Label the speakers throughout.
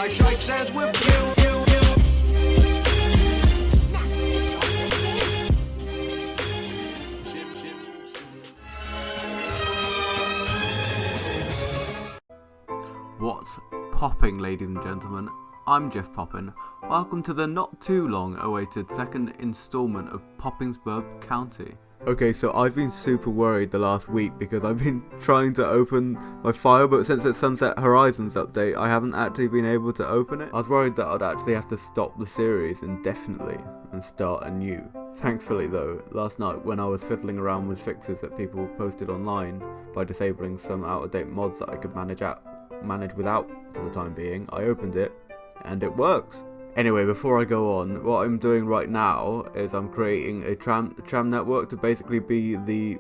Speaker 1: shake hands with you.
Speaker 2: What's popping, ladies and gentlemen? I'm Jeff Poppin. Welcome to the not too long awaited second installment of Poppinsburgh County. Okay, so I've been super worried the last week because I've been trying to open my file, but since it's Sunset Horizons update, I haven't actually been able to open it. I was worried that I'd actually have to stop the series indefinitely and start anew. Thankfully though, last night when I was fiddling around with fixes that people posted online by disabling some out-of-date mods that I could manage without for the time being, I opened it and it works. Anyway, before I go on, what I'm doing right now is I'm creating a tram network to basically be the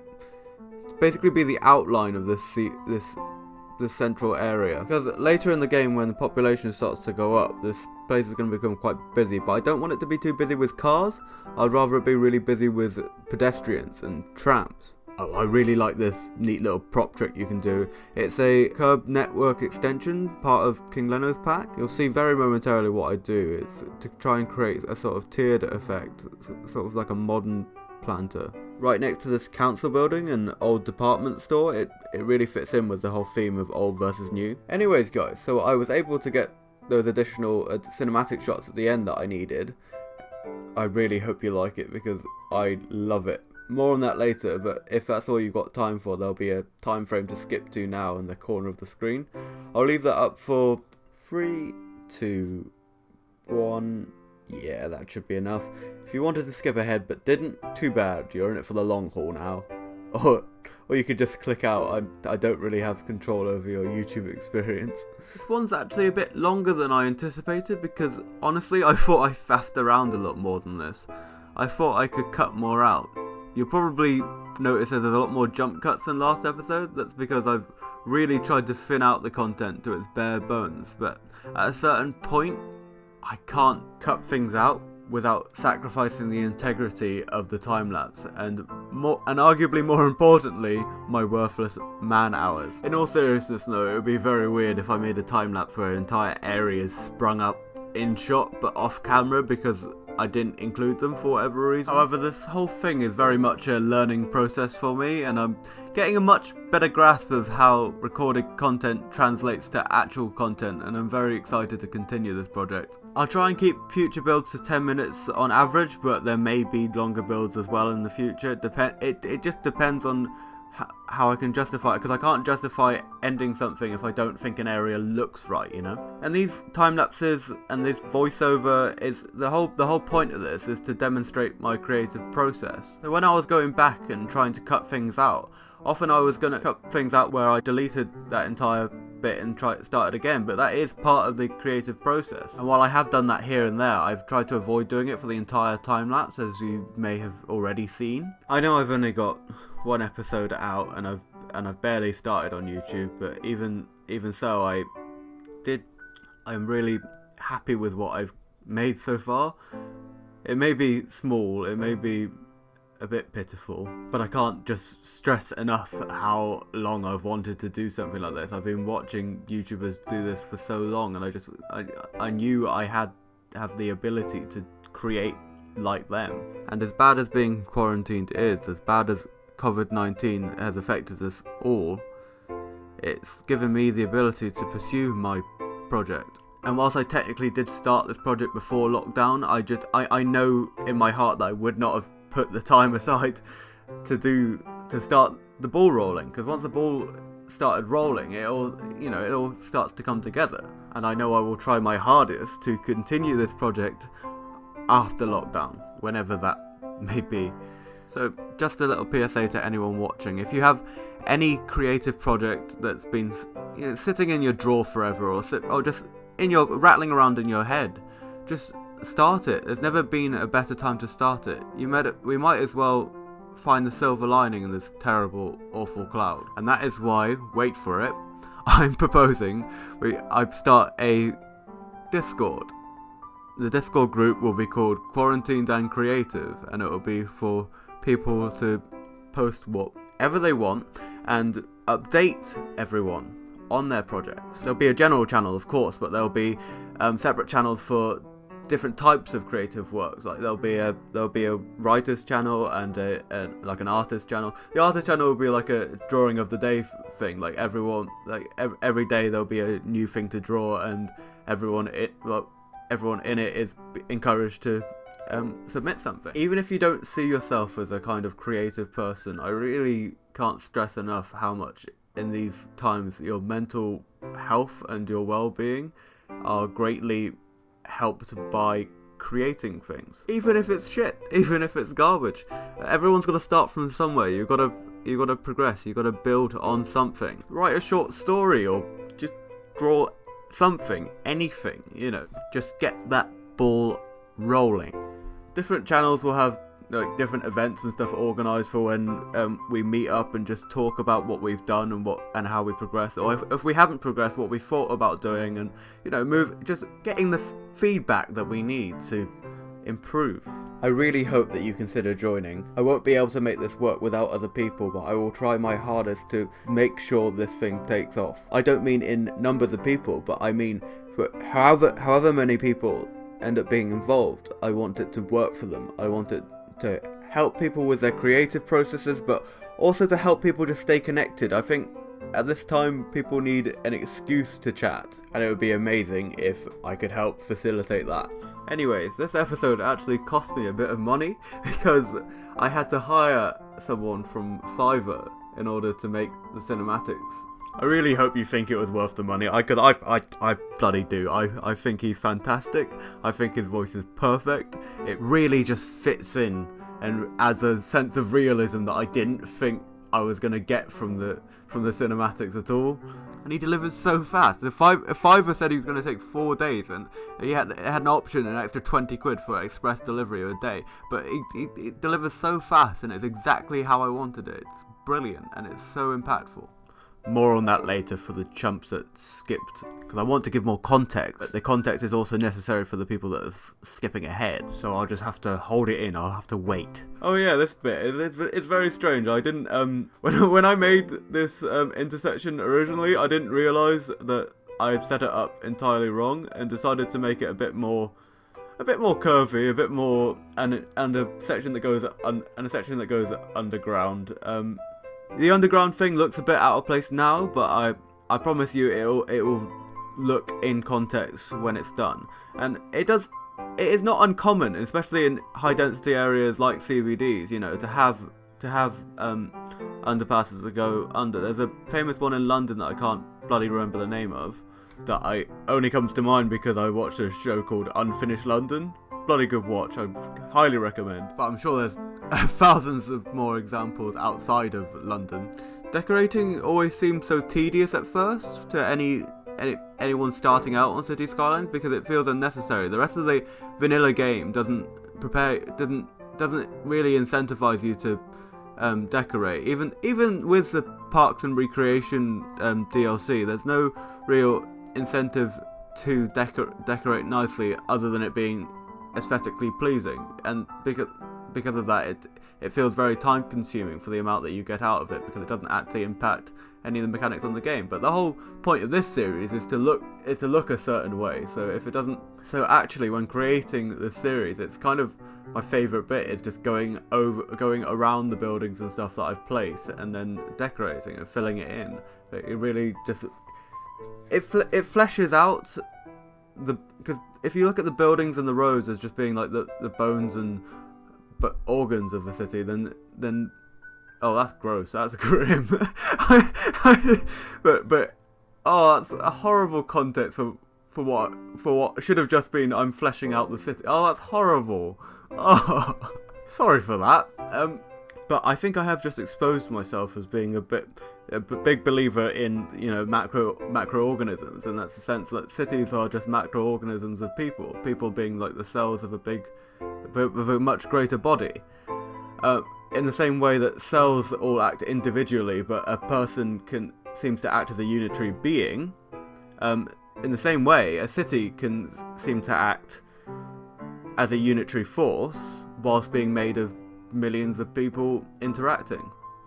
Speaker 2: outline of this central area. Because later in the game, when the population starts to go up, this place is going to become quite busy. But I don't want it to be too busy with cars. I'd rather it be really busy with pedestrians and trams. Oh, I really like this neat little prop trick you can do. It's a curb network extension, part of 𝓗𝓮𝓵𝓵 pack. You'll see very momentarily what I do. It's to try and create a sort of tiered effect, sort of like a modern planter. Right next to this council building and old department store, it really fits in with the whole theme of old versus new. Anyways guys, so I was able to get those additional cinematic shots at the end that I needed. I really hope you like it because I love it. More on that later, but if that's all you've got time for, there'll be a time frame to skip to now in the corner of the screen. I'll leave that up for 3, 2, 1. Yeah, that should be enough. If you wanted to skip ahead but didn't, too bad, you're in it for the long haul now. Or you could just click out. I don't really have control over your YouTube experience. This one's actually a bit longer than I anticipated because honestly I thought I faffed around a lot more than this. I thought I could cut more out. You'll probably notice that there's a lot more jump cuts than last episode. That's because I've really tried to thin out the content to its bare bones. But at a certain point, I can't cut things out without sacrificing the integrity of the time lapse and arguably more importantly, my worthless man hours. In all seriousness though, it would be very weird if I made a time lapse where entire areas sprung up in shot but off camera because I didn't include them for whatever reason. However, this whole thing is very much a learning process for me, and I'm getting a much better grasp of how recorded content translates to actual content, and I'm very excited to continue this project. I'll try and keep future builds to 10 minutes on average, but there may be longer builds as well in the future. It just depends on how I can justify it, because I can't justify ending something if I don't think an area looks right, you know? And these time lapses and this voiceover is the whole point of this is to demonstrate my creative process. So when I was going back and trying to cut things out, often I was going to cut things out where I deleted that entire bit and started again, but that is part of the creative process. And while I have done that here and there, I've tried to avoid doing it for the entire time lapse, as you may have already seen. I know I've only got one episode out and I've barely started on YouTube, but even so, I'm really happy with what I've made so far. It may be small, it may be a bit pitiful, but I can't just stress enough how long I've wanted to do something like this. I've been watching YouTubers do this for so long, and I knew I have the ability to create like them. And as bad as being quarantined is, as bad as COVID-19 has affected us all, it's given me the ability to pursue my project. And whilst I technically did start this project before lockdown, I know in my heart that I would not have put the time aside to start the ball rolling, because once the ball started rolling, it all starts to come together. And I know I will try my hardest to continue this project after lockdown, whenever that may be. So just a little PSA to anyone watching: if you have any creative project that's been sitting in your drawer forever, or just rattling around in your head, just start it. There's never been a better time to start it. We might as well find the silver lining in this terrible, awful cloud. And that is why, wait for it, I'm proposing I start a Discord. The Discord group will be called Quarantined and Creative, and it will be for people to post whatever they want and update everyone on their projects. There'll be a general channel, of course, but there'll be separate channels for different types of creative works. Like there'll be a writer's channel and like an artist channel. The artist channel will be like a drawing of the day thing. Like every day there'll be a new thing to draw, and everyone in it is encouraged to submit something. Even if you don't see yourself as a kind of creative person, I really can't stress enough how much in these times your mental health and your well-being are greatly helped by creating things. Even if it's shit, even if it's garbage, everyone's got to start from somewhere. You've got to progress. You've got to build on something. Write a short story or just draw something, anything, just get that ball rolling. Different channels will have like different events and stuff organised for when we meet up and just talk about what we've done and how we progress, or if we haven't progressed, what we thought about doing, and just getting the feedback that we need to improve. I really hope that you consider joining. I won't be able to make this work without other people, but I will try my hardest to make sure this thing takes off. I don't mean in numbers of people, but I mean for however many people end up being involved. I want it to work for them. I want it to help people with their creative processes, but also to help people just stay connected. I think at this time people need an excuse to chat, and it would be amazing if I could help facilitate that. Anyways, this episode actually cost me a bit of money because I had to hire someone from Fiverr in order to make the cinematics. I really hope you think it was worth the money. I bloody do. I think he's fantastic. I think his voice is perfect. It really just fits in and adds a sense of realism that I didn't think I was gonna get from the cinematics at all. And he delivers so fast. If Fiverr said he was going to take 4 days, and it had an option, an extra 20 quid for express delivery of a day, but he delivers so fast, and it's exactly how I wanted it. It's brilliant, and it's so impactful. More on that later for the chumps that skipped, because I want to give more context. But the context is also necessary for the people that are skipping ahead, so I'll just have to hold it in. I'll have to wait. Oh yeah, this bit, it's very strange. I didn't, when I made this intersection originally, I didn't realise that I had set it up entirely wrong, and decided to make it a bit more curvy, a bit more, and a section that goes underground. The underground thing looks a bit out of place now, but I promise you it will look in context when it's done. And it is not uncommon, especially in high density areas like CBDs, to have underpasses that go under. There's a famous one in London that I can't bloody remember the name of, that only comes to mind because I watched a show called Unfinished London. Bloody good watch, I highly recommend. But I'm sure there's thousands of more examples outside of London. Decorating always seems so tedious at first to anyone starting out on City Skylines, because it feels unnecessary. The rest of the vanilla game doesn't really incentivize you to decorate. Even with the Parks and Recreation DLC, there's no real incentive to decorate nicely other than it being aesthetically pleasing, and because of that it feels very time consuming for the amount that you get out of it, because it doesn't actually impact any of the mechanics on the game. But the whole point of this series is to look a certain way, so actually when creating this series, it's kind of my favourite bit is just going around the buildings and stuff that I've placed, and then decorating and filling it in. It really just it fleshes out because if you look at the buildings and the roads as just being like the bones and organs of the city, then oh, that's gross, that's grim. but oh, that's a horrible context for what should have just been I'm fleshing out the city. Oh, that's horrible. Oh, sorry for that. But I think I have just exposed myself as being a big believer in, macroorganisms, and that's the sense that cities are just macroorganisms of people being like the cells of a much greater body. In the same way that cells all act individually, but a person seems to act as a unitary being, in the same way, a city can seem to act as a unitary force whilst being made of millions of people interacting.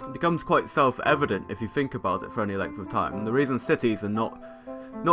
Speaker 2: It becomes quite self-evident if you think about it for any length of time. And the reason cities are not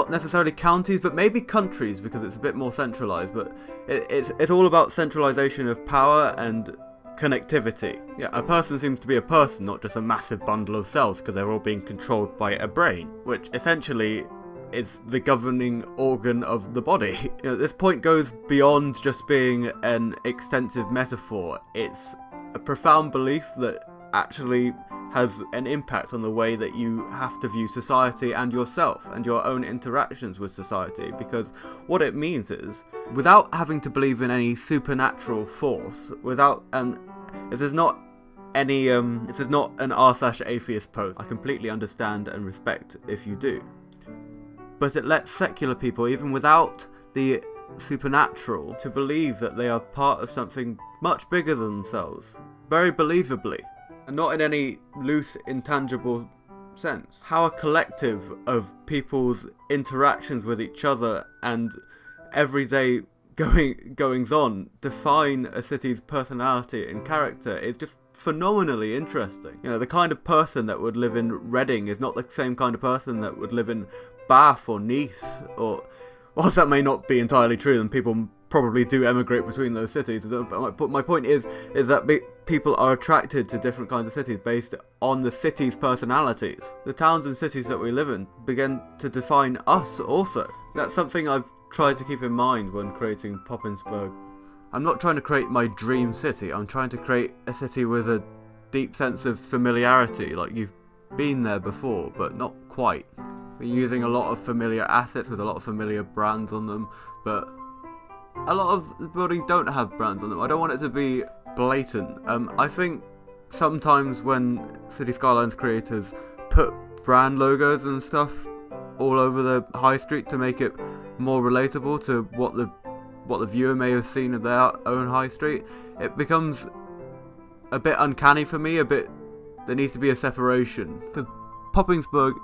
Speaker 2: necessarily counties, but maybe countries, because it's a bit more centralised, but it's all about centralisation of power and connectivity. Yeah, a person seems to be a person, not just a massive bundle of cells, because they're all being controlled by a brain, which essentially is the governing organ of the body. You know, this point goes beyond just being an extensive metaphor. It's a profound belief that actually has an impact on the way that you have to view society and yourself and your own interactions with society, because what it means is, without having to believe in any supernatural force, this is not an r/atheist post. I completely understand and respect if you do. But it lets secular people, even without the supernatural, to believe that they are part of something much bigger than themselves, very believably, and not in any loose, intangible sense. How a collective of people's interactions with each other and everyday goings-on define a city's personality and character is just phenomenally interesting. You know, the kind of person that would live in Reading is not the same kind of person that would live in Bath or Nice, or whilst that may not be entirely true, then people probably do emigrate between those cities. But my point is that people are attracted to different kinds of cities based on the city's personalities. The towns and cities that we live in begin to define us also. That's something I've tried to keep in mind when creating Poppinsburgh. I'm not trying to create my dream city, I'm trying to create a city with a deep sense of familiarity, like you've been there before, but not quite. We're using a lot of familiar assets with a lot of familiar brands on them, but a lot of the buildings don't have brands on them. I don't want it to be blatant. I think sometimes when City Skylines creators put brand logos and stuff all over the high street to make it more relatable to what the viewer may have seen of their own high street, it becomes a bit uncanny for me. There needs to be a separation, because Poppinsburgh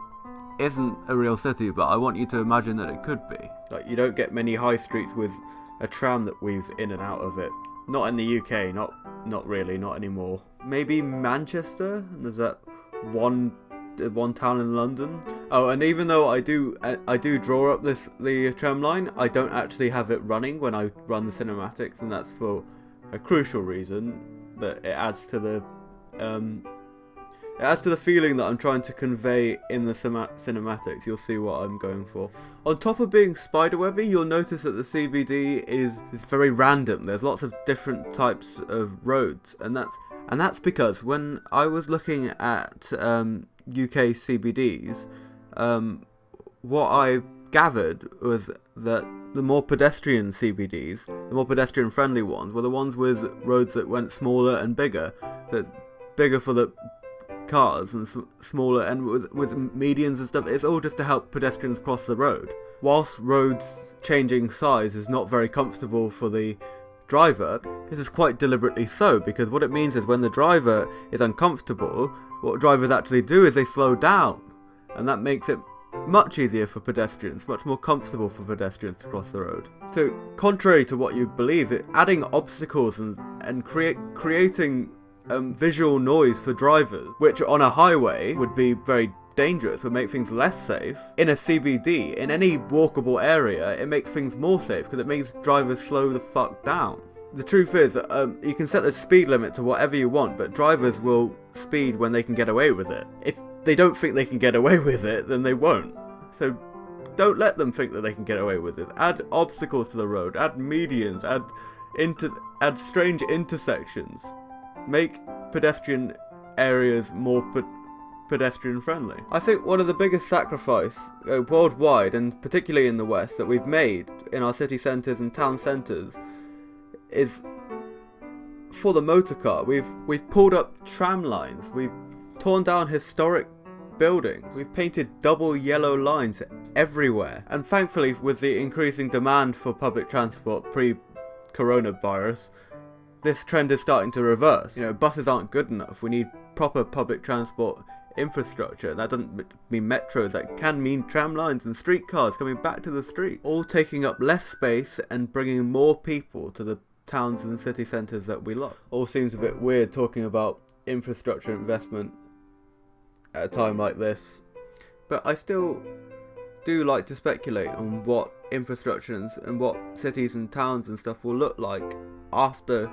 Speaker 2: isn't a real city, but I want you to imagine that it could be. Like, you don't get many high streets with a tram that weaves in and out of it. Not in the UK, not really, not anymore. Maybe Manchester, and there's that one town in London. Oh, and even though I do draw up the tram line, I don't actually have it running when I run the cinematics, and that's for a crucial reason, that it adds to the feeling that I'm trying to convey in the cinematics. You'll see what I'm going for. On top of being spiderwebby, you'll notice that the CBD is very random. There's lots of different types of roads, and that's because when I was looking at UK CBDs, what I gathered was that the more pedestrian CBDs, the more pedestrian friendly ones, were the ones with roads that went smaller and bigger. So it's bigger for the cars and smaller, and with medians and stuff, it's all just to help pedestrians cross the road. Whilst roads changing size is not very comfortable for the driver, this is quite deliberately so, because what it means is when the driver is uncomfortable, what drivers actually do is they slow down, and that makes it much easier for pedestrians, much more comfortable for pedestrians to cross the road. So, contrary to what you believe, adding obstacles and creating visual noise for drivers, which on a highway would be very dangerous, would make things less safe. In a CBD, in any walkable area, it makes things more safe, because it makes drivers slow the fuck down. The truth is, you can set the speed limit to whatever you want, but drivers will speed when they can get away with it. If they don't think they can get away with it, then they won't. So don't let them think that they can get away with it. Add obstacles to the road, add medians, add strange intersections. Make pedestrian areas more pedestrian friendly. I think one of the biggest sacrifices worldwide, and particularly in the West, that we've made in our city centres and town centres is for the motorcar. We've pulled up tram lines, we've torn down historic buildings, we've painted double yellow lines everywhere, and thankfully with the increasing demand for public transport pre-coronavirus, this trend is starting to reverse. You know, buses aren't good enough. We need proper public transport infrastructure. That doesn't mean metros. That can mean tram lines and streetcars coming back to the street, all taking up less space and bringing more people to the towns and city centres that we love. All seems a bit weird talking about infrastructure investment at a time like this. But I still do like to speculate on what infrastructures and what cities and towns and stuff will look like after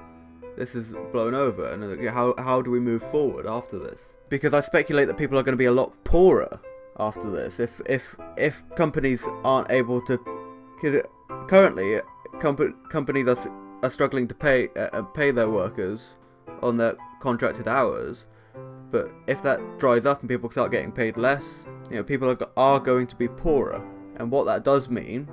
Speaker 2: this is blown over, and how do we move forward after this? Because I speculate that people are going to be a lot poorer after this if companies aren't able to, because currently companies are struggling to pay their workers on their contracted hours. But if that dries up and people start getting paid less, people are going to be poorer. And what that does mean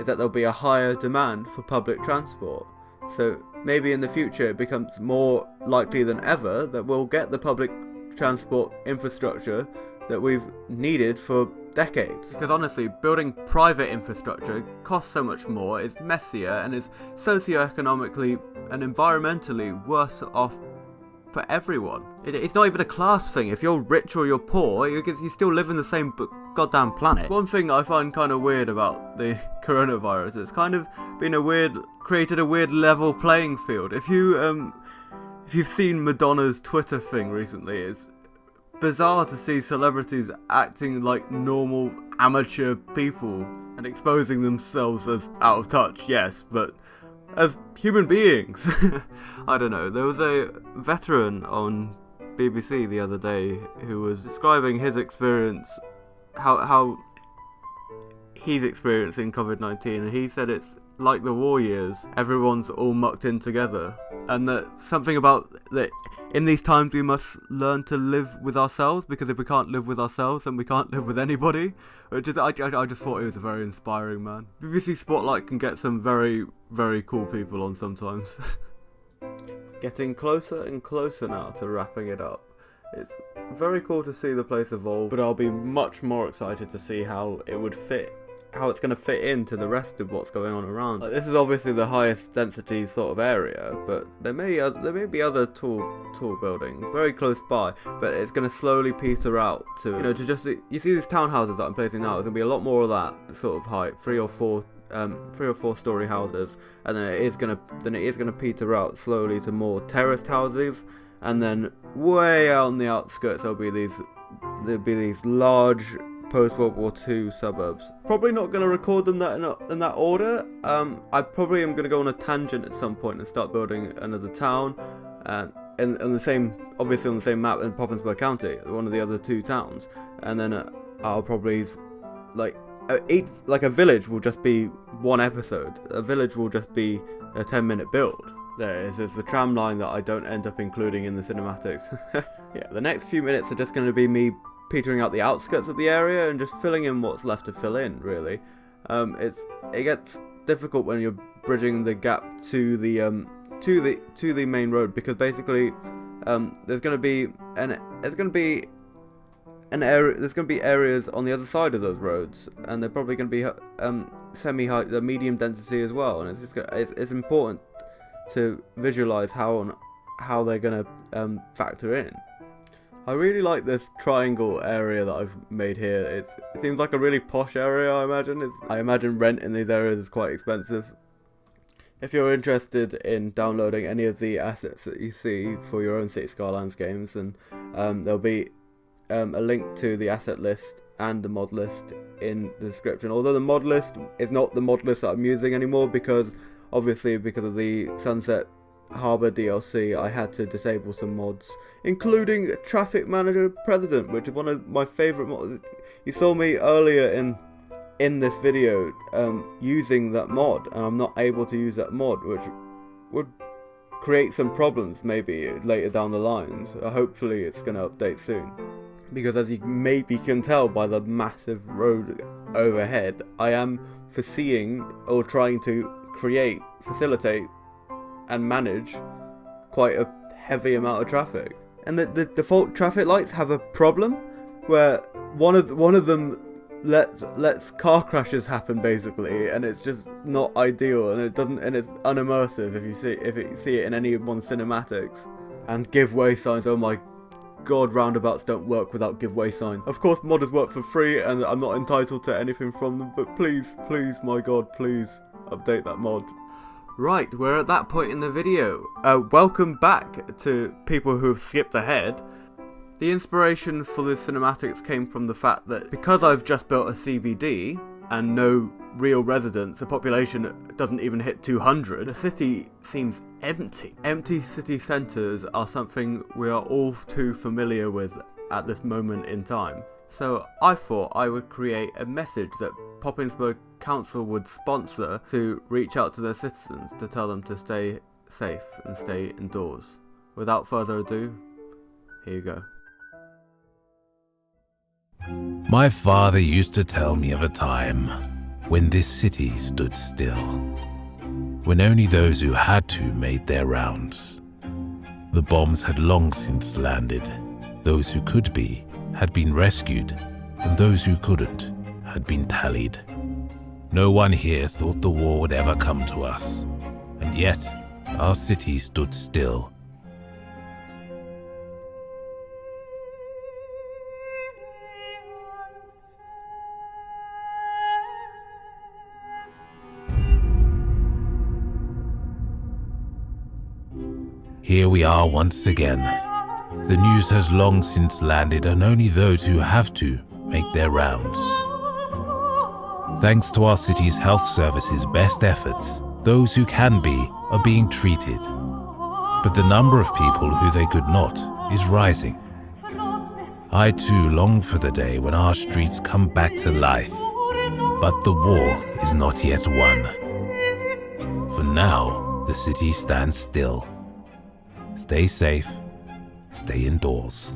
Speaker 2: is that there'll be a higher demand for public transport. So maybe in the future it becomes more likely than ever that we'll get the public transport infrastructure that we've needed for decades. Because honestly, building private infrastructure costs so much more, is messier, and is socioeconomically and environmentally worse off for everyone. It's not even a class thing. If you're rich or you're poor, you still live in the same goddamn planet. One thing I find kind of weird about the coronavirus, it's kind of been created a weird level playing field. If you've seen Madonna's Twitter thing recently, it's bizarre to see celebrities acting like normal amateur people and exposing themselves as out of touch, yes, but as human beings. I don't know, there was a veteran on BBC the other day who was describing his experience, how he's experiencing COVID-19, and he said it's like the war years, everyone's all mucked in together, and that something about that in these times we must learn to live with ourselves, because if we can't live with ourselves then we can't live with anybody. I just thought he was a very inspiring man. BBC Spotlight can get some very, very cool people on sometimes. Getting closer and closer now to wrapping it up. It's very cool to see the place evolve, but I'll be much more excited to see how it's going to fit into the rest of what's going on around. This is obviously the highest density sort of area, but there may be other tall buildings very close by, but it's going to slowly peter out to, you see these townhouses that I'm placing now, there's going to be a lot more of that sort of height, 3 or 4 story houses, and then it is going to peter out slowly to more terraced houses, and then way out on the outskirts there'll be these large post-World War II suburbs. Probably not going to record them in that order. I probably am going to go on a tangent at some point and start building another town, in the same, obviously on the same map in Poppinsburgh County, one of the other 2 towns, and then I'll probably a village will just be 1 episode. A village will just be a 10-minute build. There it is. It's the tram line that I don't end up including in the cinematics. Yeah, the next few minutes are just going to be me petering out the outskirts of the area and just filling in what's left to fill in, really. It gets difficult when you're bridging the gap to the main road, because basically there's going to be areas on the other side of those roads, and they're probably going to be the medium density as well, and it's important to visualize how they're going to factor in. I really like this triangle area that I've made here. It seems like a really posh area, I imagine. I imagine rent in these areas is quite expensive. If you're interested in downloading any of the assets that you see for your own City Skylines games, then there'll be a link to the asset list and the mod list in the description. Although the mod list is not the mod list that I'm using anymore, because of the Sunset Harbour DLC, I had to disable some mods, including Traffic Manager President, which is one of my favourite mods. You saw me earlier in this video using that mod, and I'm not able to use that mod, which would create some problems maybe later down the line. So hopefully it's going to update soon, because as you maybe can tell by the massive road overhead, I am foreseeing or trying to facilitate and manage quite a heavy amount of traffic. And the default traffic lights have a problem where one of them lets car crashes happen, basically, and it's just not ideal, and it's unimmersive if you see it in any one cinematics. And give way signs, oh my god, roundabouts don't work without give way signs. Of course modders work for free and I'm not entitled to anything from them, but please, my god, please update that mod. Right, we're at that point in the video. Welcome back to people who have skipped ahead. The inspiration for the cinematics came from the fact that because I've just built a CBD and no real residents, the population doesn't even hit 200, the city seems empty. Empty city centres are something we are all too familiar with at this moment in time. So I thought I would create a message that Poppinsburgh Council would sponsor to reach out to their citizens to tell them to stay safe and stay indoors. Without further ado, here you go.
Speaker 1: My father used to tell me of a time when this city stood still, when only those who had to made their rounds. The bombs had long since landed. Those who could be had been rescued, and those who couldn't had been tallied. No one here thought the war would ever come to us, and yet our city stood still. Here we are once again. The news has long since landed, and only those who have to make their rounds. Thanks to our city's health service's best efforts, those who can be are being treated. But the number of people who they could not is rising. I too long for the day when our streets come back to life. But the war is not yet won. For now, the city stands still. Stay safe, stay indoors.